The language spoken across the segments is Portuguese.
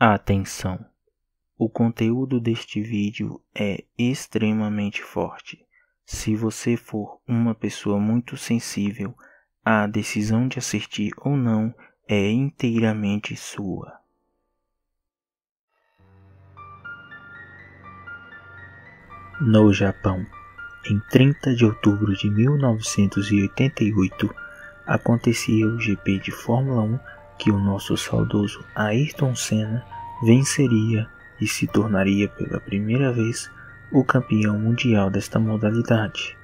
Atenção! O conteúdo deste vídeo é extremamente forte. Se você for uma pessoa muito sensível, a decisão de assistir ou não é inteiramente sua. No Japão, em 30 de outubro de 1988, acontecia o GP de Fórmula 1 que o nosso saudoso Ayrton Senna venceria e se tornaria pela primeira vez o campeão mundial desta modalidade.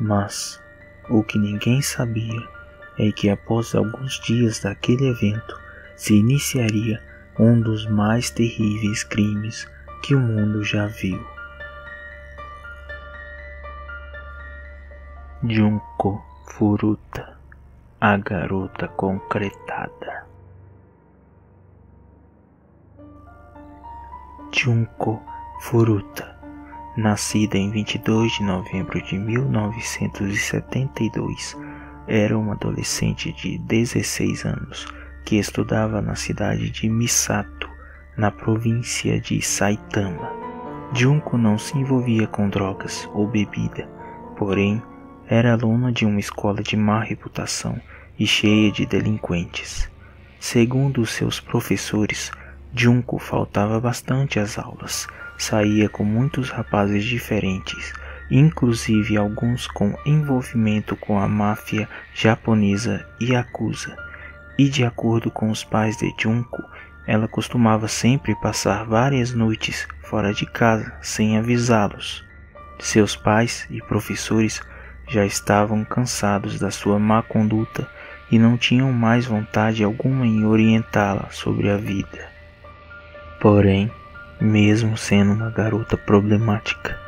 Mas o que ninguém sabia é que após alguns dias daquele evento se iniciaria um dos mais terríveis crimes que o mundo já viu. Junko Furuta, a garota concretada. Junko Furuta, nascida em 22 de novembro de 1972, era uma adolescente de 16 anos que estudava na cidade de Misato, na província de Saitama. Junko não se envolvia com drogas ou bebida, porém era aluna de uma escola de má reputação e cheia de delinquentes. Segundo seus professores, Junko faltava bastante às aulas, saía com muitos rapazes diferentes, inclusive alguns com envolvimento com a máfia japonesa Yakuza, e de acordo com os pais de Junko, ela costumava sempre passar várias noites fora de casa sem avisá-los. Seus pais e professores já estavam cansados da sua má conduta e não tinham mais vontade alguma em orientá-la sobre a vida. Porém, mesmo sendo uma garota problemática,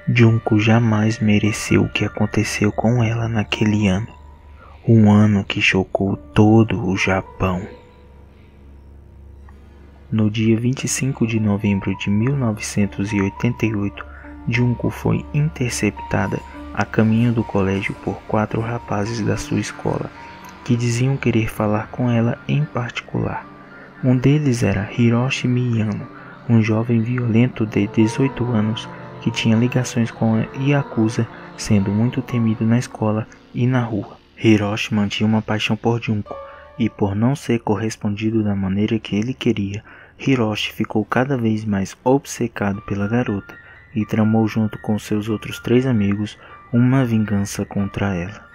Junko jamais mereceu o que aconteceu com ela naquele ano, um ano que chocou todo o Japão. No dia 25 de novembro de 1988, Junko foi interceptada a caminho do colégio por 4 rapazes da sua escola, que diziam querer falar com ela em particular. Um deles era Hiroshi Miyano, um jovem violento de 18 anos que tinha ligações com a Yakuza, sendo muito temido na escola e na rua. Hiroshi mantinha uma paixão por Junko, e por não ser correspondido da maneira que ele queria, Hiroshi ficou cada vez mais obcecado pela garota e tramou junto com seus outros 3 amigos uma vingança contra ela.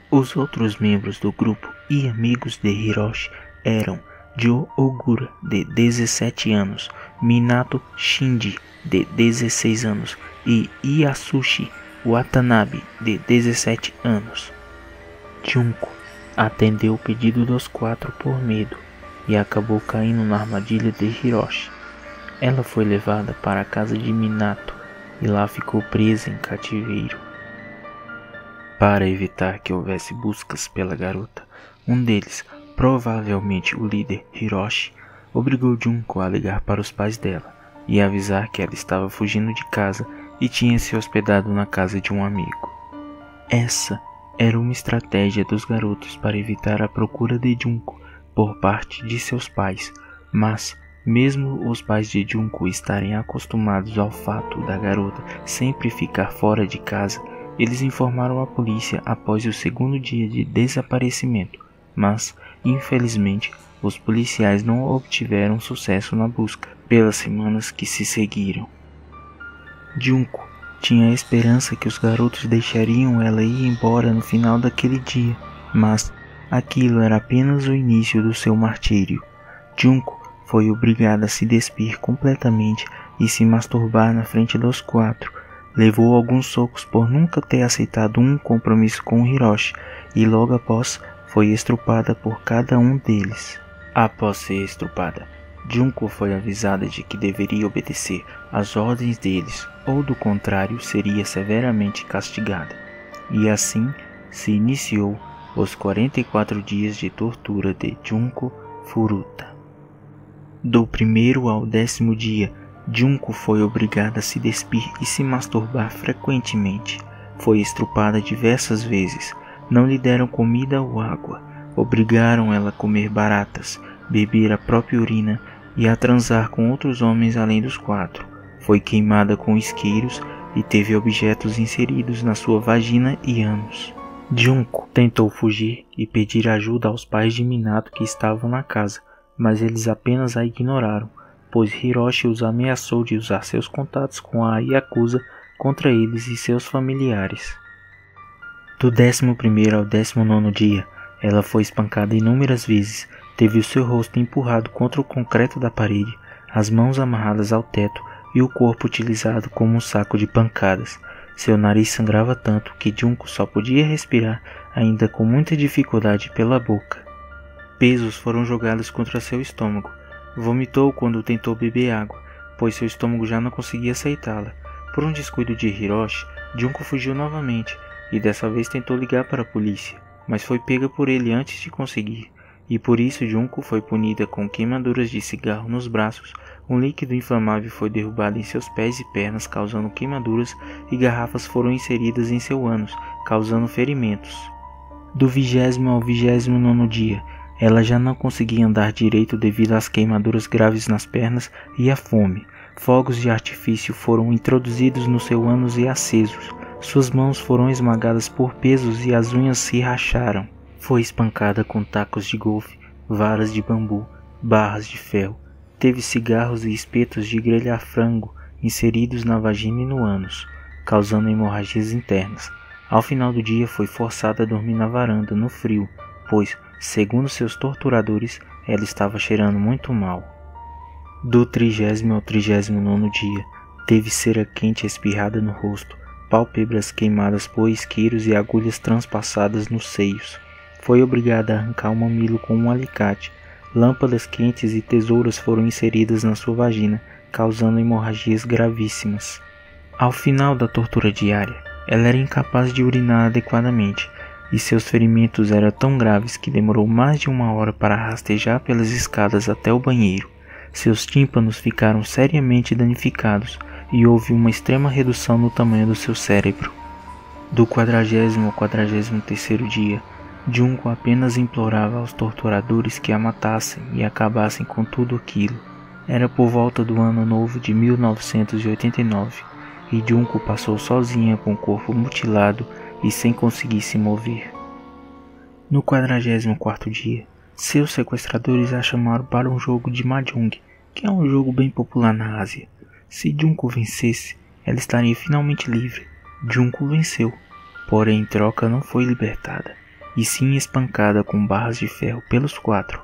Os outros membros do grupo e amigos de Hiroshi eram Joe Ogura, de 17 anos, Minato Shinji, de 16 anos, e Yasushi Watanabe, de 17 anos. Junko atendeu o pedido dos 4 por medo e acabou caindo na armadilha de Hiroshi. Ela foi levada para a casa de Minato e lá ficou presa em cativeiro. Para evitar que houvesse buscas pela garota, um deles, provavelmente o líder Hiroshi, obrigou Junko a ligar para os pais dela e avisar que ela estava fugindo de casa e tinha se hospedado na casa de um amigo. Essa era uma estratégia dos garotos para evitar a procura de Junko por parte de seus pais, mas mesmo os pais de Junko estarem acostumados ao fato da garota sempre ficar fora de casa, eles informaram a polícia após o 2º dia de desaparecimento, mas, infelizmente, os policiais não obtiveram sucesso na busca pelas semanas que se seguiram. Junko tinha a esperança que os garotos deixariam ela ir embora no final daquele dia, mas aquilo era apenas o início do seu martírio. Junko foi obrigada a se despir completamente e se masturbar na frente dos 4. Levou alguns socos por nunca ter aceitado um compromisso com Hiroshi e logo após foi estrupada por cada um deles. Após ser estrupada, Junko foi avisada de que deveria obedecer às ordens deles ou do contrário seria severamente castigada. E assim se iniciou os 44 dias de tortura de Junko Furuta. Do 1º ao 10º dia, Junko foi obrigada a se despir e se masturbar frequentemente. Foi estrupada diversas vezes, não lhe deram comida ou água, obrigaram ela a comer baratas, beber a própria urina e a transar com outros homens além dos 4. Foi queimada com isqueiros e teve objetos inseridos na sua vagina e ânus. Junko tentou fugir e pedir ajuda aos pais de Minato que estavam na casa, mas eles apenas a ignoraram, pois Hiroshi os ameaçou de usar seus contatos com a Yakuza contra eles e seus familiares. Do 11º ao 19º dia, ela foi espancada inúmeras vezes, teve o seu rosto empurrado contra o concreto da parede, as mãos amarradas ao teto e o corpo utilizado como um saco de pancadas. Seu nariz sangrava tanto que Junko só podia respirar, ainda com muita dificuldade, pela boca. Pesos foram jogados contra seu estômago. Vomitou quando tentou beber água, pois seu estômago já não conseguia aceitá-la. Por um descuido de Hiroshi, Junko fugiu novamente e dessa vez tentou ligar para a polícia, mas foi pega por ele antes de conseguir, e por isso Junko foi punida com queimaduras de cigarro nos braços. Um líquido inflamável foi derrubado em seus pés e pernas, causando queimaduras, e garrafas foram inseridas em seu ânus, causando ferimentos. Do 20º ao 29º dia, ela já não conseguia andar direito devido às queimaduras graves nas pernas e à fome. Fogos de artifício foram introduzidos no seu ânus e acesos. Suas mãos foram esmagadas por pesos e as unhas se racharam. Foi espancada com tacos de golfe, varas de bambu, barras de ferro. Teve cigarros e espetos de grelhar frango inseridos na vagina e no ânus, causando hemorragias internas. Ao final do dia foi forçada a dormir na varanda, no frio, pois, segundo seus torturadores, ela estava cheirando muito mal. Do 30º ao 39º dia, teve cera quente espirrada no rosto, pálpebras queimadas por isqueiros e agulhas transpassadas nos seios. Foi obrigada a arrancar o mamilo com um alicate. Lâmpadas quentes e tesouras foram inseridas na sua vagina, causando hemorragias gravíssimas. Ao final da tortura diária, ela era incapaz de urinar adequadamente, e seus ferimentos eram tão graves que demorou mais de 1 hora para rastejar pelas escadas até o banheiro. Seus tímpanos ficaram seriamente danificados e houve uma extrema redução no tamanho do seu cérebro. Do 40º ao 43º dia, Junko apenas implorava aos torturadores que a matassem e acabassem com tudo aquilo. Era por volta do ano novo de 1989 e Junko passou sozinha com o corpo mutilado e sem conseguir se mover. No 44º dia, seus sequestradores a chamaram para um jogo de Mahjong, que é um jogo bem popular na Ásia. Se Junko vencesse, ela estaria finalmente livre. Junko venceu, porém em troca não foi libertada, e sim espancada com barras de ferro pelos 4.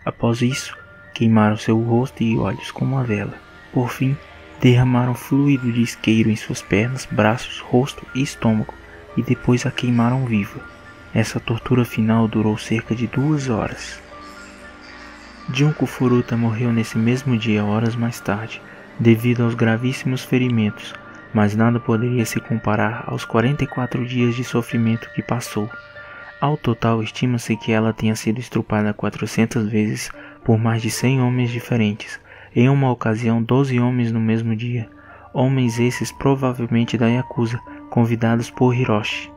Após isso, queimaram seu rosto e olhos com uma vela. Por fim, derramaram fluido de isqueiro em suas pernas, braços, rosto e estômago, e depois a queimaram viva. Essa tortura final durou cerca de 2 horas. Junko Furuta morreu nesse mesmo dia, horas mais tarde, devido aos gravíssimos ferimentos, mas nada poderia se comparar aos 44 dias de sofrimento que passou. Ao total, estima-se que ela tenha sido estrupada 400 vezes por mais de 100 homens diferentes, em uma ocasião 12 homens no mesmo dia, homens esses provavelmente da Yakuza, convidados por Hiroshi.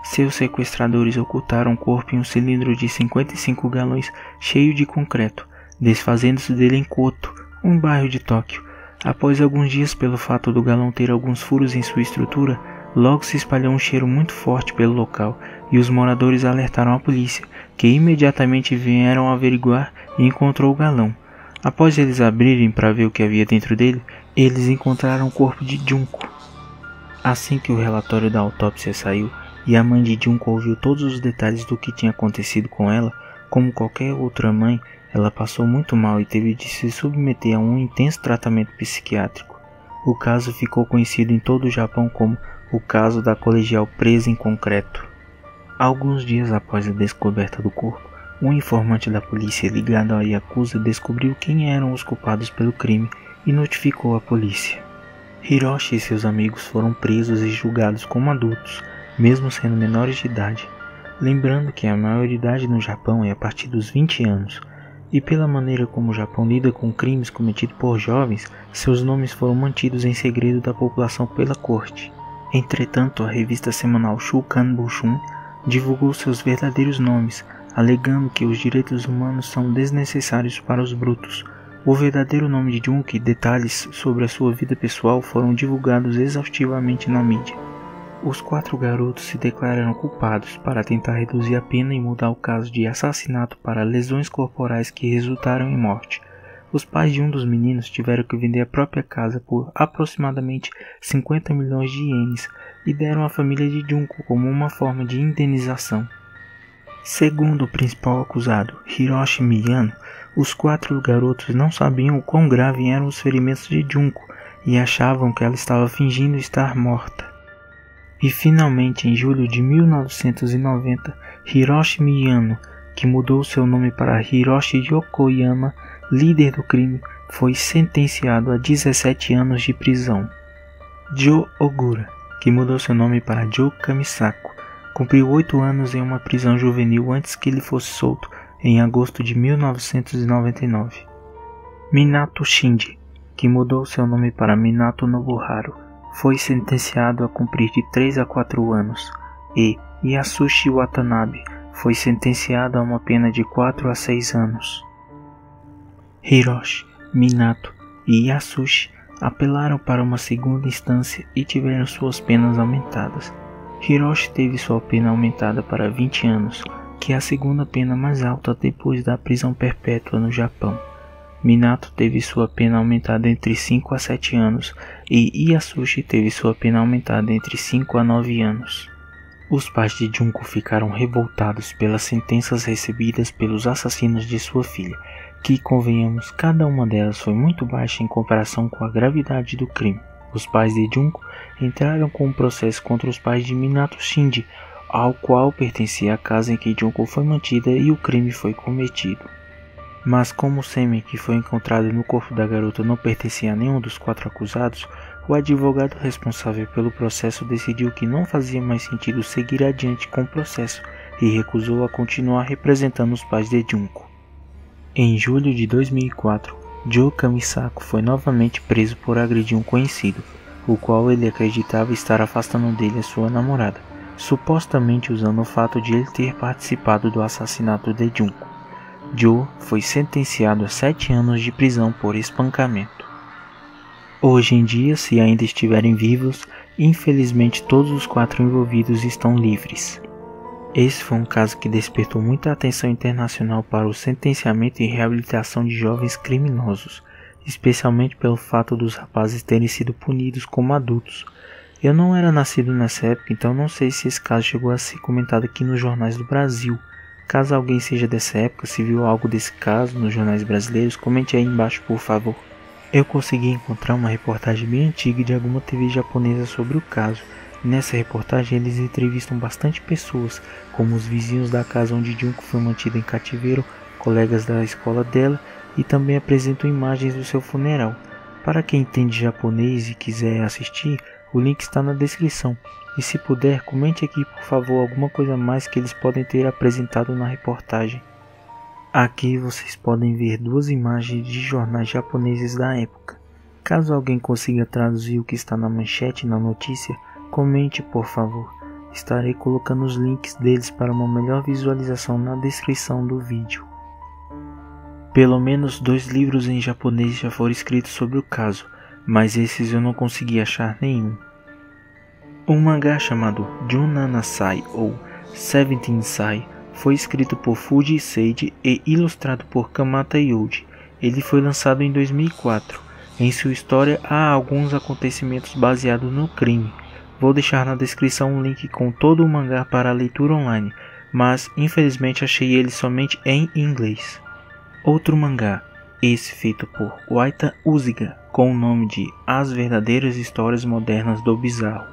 Seus sequestradores ocultaram o corpo em um cilindro de 55 galões cheio de concreto, desfazendo-se dele em Koto, um bairro de Tóquio. Após alguns dias, pelo fato do galão ter alguns furos em sua estrutura, logo se espalhou um cheiro muito forte pelo local e os moradores alertaram a polícia, que imediatamente vieram averiguar e encontrou o galão. Após eles abrirem para ver o que havia dentro dele, eles encontraram o corpo de Junko. Assim que o relatório da autópsia saiu e a mãe de Junko ouviu todos os detalhes do que tinha acontecido com ela, como qualquer outra mãe, ela passou muito mal e teve de se submeter a um intenso tratamento psiquiátrico. O caso ficou conhecido em todo o Japão como o caso da colegial presa em concreto. Alguns dias após a descoberta do corpo, um informante da polícia ligado à Yakuza descobriu quem eram os culpados pelo crime e notificou a polícia. Hiroshi e seus amigos foram presos e julgados como adultos, mesmo sendo menores de idade. Lembrando que a maioridade no Japão é a partir dos 20 anos, e pela maneira como o Japão lida com crimes cometidos por jovens, seus nomes foram mantidos em segredo da população pela corte. Entretanto, a revista semanal Shukan Bushun divulgou seus verdadeiros nomes, alegando que os direitos humanos são desnecessários para os brutos, O verdadeiro nome de Jungkook e detalhes sobre a sua vida pessoal foram divulgados exaustivamente na mídia. Os 4 garotos se declararam culpados para tentar reduzir a pena e mudar o caso de assassinato para lesões corporais que resultaram em morte. Os pais de um dos meninos tiveram que vender a própria casa por aproximadamente 50 milhões de ienes e deram à família de Jungkook como uma forma de indenização. Segundo o principal acusado, Hiroshi Miyano, os 4 garotos não sabiam o quão graves eram os ferimentos de Jungkook e achavam que ela estava fingindo estar morta. E finalmente, em julho de 1990, Hiroshi Miyano, que mudou seu nome para Hiroshi Yokoyama, líder do crime, foi sentenciado a 17 anos de prisão. Joe Ogura, que mudou seu nome para Joe Kamisako, cumpriu 8 anos em uma prisão juvenil antes que ele fosse solto em agosto de 1999. Minato Shinji, que mudou seu nome para Minato Nobuharu, foi sentenciado a cumprir de 3 a 4 anos, e Yasushi Watanabe foi sentenciado a uma pena de 4 a 6 anos. Hiroshi, Minato e Yasushi apelaram para uma segunda instância e tiveram suas penas aumentadas. Hiroshi teve sua pena aumentada para 20 anos, que é a segunda pena mais alta depois da prisão perpétua no Japão. Minato teve sua pena aumentada entre 5 a 7 anos e Yasushi teve sua pena aumentada entre 5 a 9 anos. Os pais de Jungkook ficaram revoltados pelas sentenças recebidas pelos assassinos de sua filha, que, convenhamos, cada uma delas foi muito baixa em comparação com a gravidade do crime. Os pais de Jungkook entraram com um processo contra os pais de Minato Shinji, ao qual pertencia a casa em que Jungkook foi mantida e o crime foi cometido. Mas como o sêmen que foi encontrado no corpo da garota não pertencia a nenhum dos 4 acusados, o advogado responsável pelo processo decidiu que não fazia mais sentido seguir adiante com o processo e recusou a continuar representando os pais de Jungkook. Em julho de 2004, Joe Kamisako foi novamente preso por agredir um conhecido, o qual ele acreditava estar afastando dele a sua namorada, supostamente usando o fato de ele ter participado do assassinato de Jungkook. Joe foi sentenciado a 7 anos de prisão por espancamento. Hoje em dia, se ainda estiverem vivos, infelizmente todos os 4 envolvidos estão livres. Esse foi um caso que despertou muita atenção internacional para o sentenciamento e reabilitação de jovens criminosos, especialmente pelo fato dos rapazes terem sido punidos como adultos. Eu não era nascido nessa época, então não sei se esse caso chegou a ser comentado aqui nos jornais do Brasil. Caso alguém seja dessa época, se viu algo desse caso nos jornais brasileiros, comente aí embaixo, por favor. Eu consegui encontrar uma reportagem bem antiga de alguma TV japonesa sobre o caso. Nessa reportagem eles entrevistam bastante pessoas, como os vizinhos da casa onde Jungkook foi mantida em cativeiro, colegas da escola dela, e também apresentam imagens do seu funeral. Para quem entende japonês e quiser assistir, o link está na descrição. E se puder, comente aqui por favor alguma coisa mais que eles podem ter apresentado na reportagem. Aqui vocês podem ver 2 imagens de jornais japoneses da época. Caso alguém consiga traduzir o que está na manchete na notícia, comente por favor. Estarei colocando os links deles para uma melhor visualização na descrição do vídeo. Pelo menos 2 livros em japonês já foram escritos sobre o caso, mas esses eu não consegui achar nenhum. Um mangá chamado Junanasai ou Seventeenth foi escrito por Fuji Seiji e ilustrado por Kamata Yoji. Ele foi lançado em 2004. Em sua história há alguns acontecimentos baseados no crime. Vou deixar na descrição um link com todo o mangá para a leitura online, mas infelizmente achei ele somente em inglês. Outro mangá, esse feito por Waita Uziga, com o nome de As Verdadeiras Histórias Modernas do Bizarro.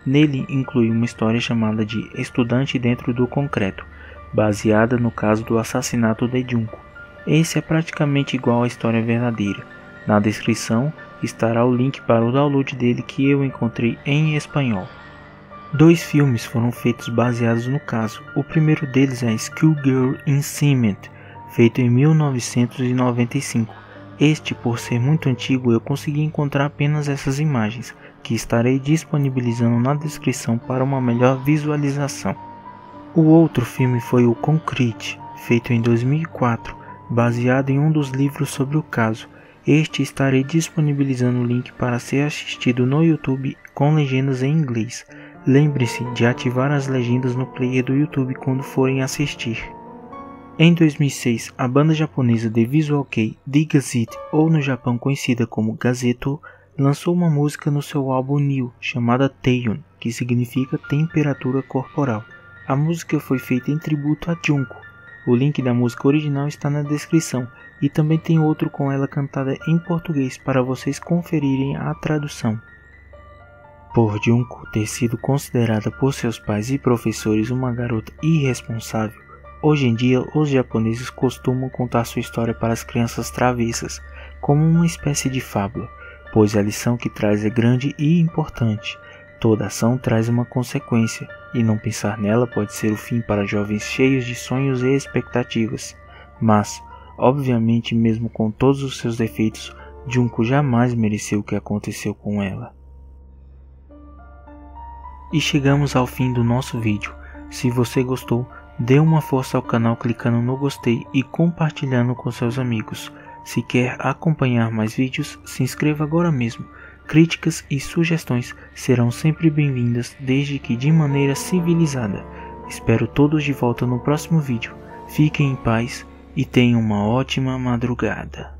Nele inclui uma história chamada de Estudante Dentro do Concreto, baseada no caso do assassinato de Jungkook. Esse é praticamente igual à história verdadeira. Na descrição estará o link para o download dele que eu encontrei em espanhol. 2 filmes foram feitos baseados no caso. O primeiro deles é Schoolgirl in Cement, feito em 1995. Este, por ser muito antigo, eu consegui encontrar apenas essas imagens, que estarei disponibilizando na descrição para uma melhor visualização. O outro filme foi o Concrete, feito em 2004. baseado em um dos livros sobre o caso. Estarei disponibilizando o link para ser assistido no YouTube com legendas em inglês. Lembre-se de ativar as legendas no player do YouTube quando forem assistir. Em 2006, a banda japonesa The Visual Kei, The Gazette, ou no Japão conhecida como Gazeto, lançou uma música no seu álbum New, chamada Teion, que significa temperatura corporal. A música foi feita em tributo a Junko. O link da música original está na descrição, e também tem outro com ela cantada em português para vocês conferirem a tradução. Por Junko ter sido considerada por seus pais e professores uma garota irresponsável, hoje em dia os japoneses costumam contar sua história para as crianças travessas, como uma espécie de fábula, pois a lição que traz é grande e importante. Toda ação traz uma consequência, e não pensar nela pode ser o fim para jovens cheios de sonhos e expectativas. Mas, obviamente, mesmo com todos os seus defeitos, Junko jamais mereceu o que aconteceu com ela. E chegamos ao fim do nosso vídeo. Se você gostou, dê uma força ao canal clicando no gostei e compartilhando com seus amigos. Se quer acompanhar mais vídeos, se inscreva agora mesmo. Críticas e sugestões serão sempre bem-vindas, desde que de maneira civilizada. Espero todos de volta no próximo vídeo. Fiquem em paz e tenham uma ótima madrugada.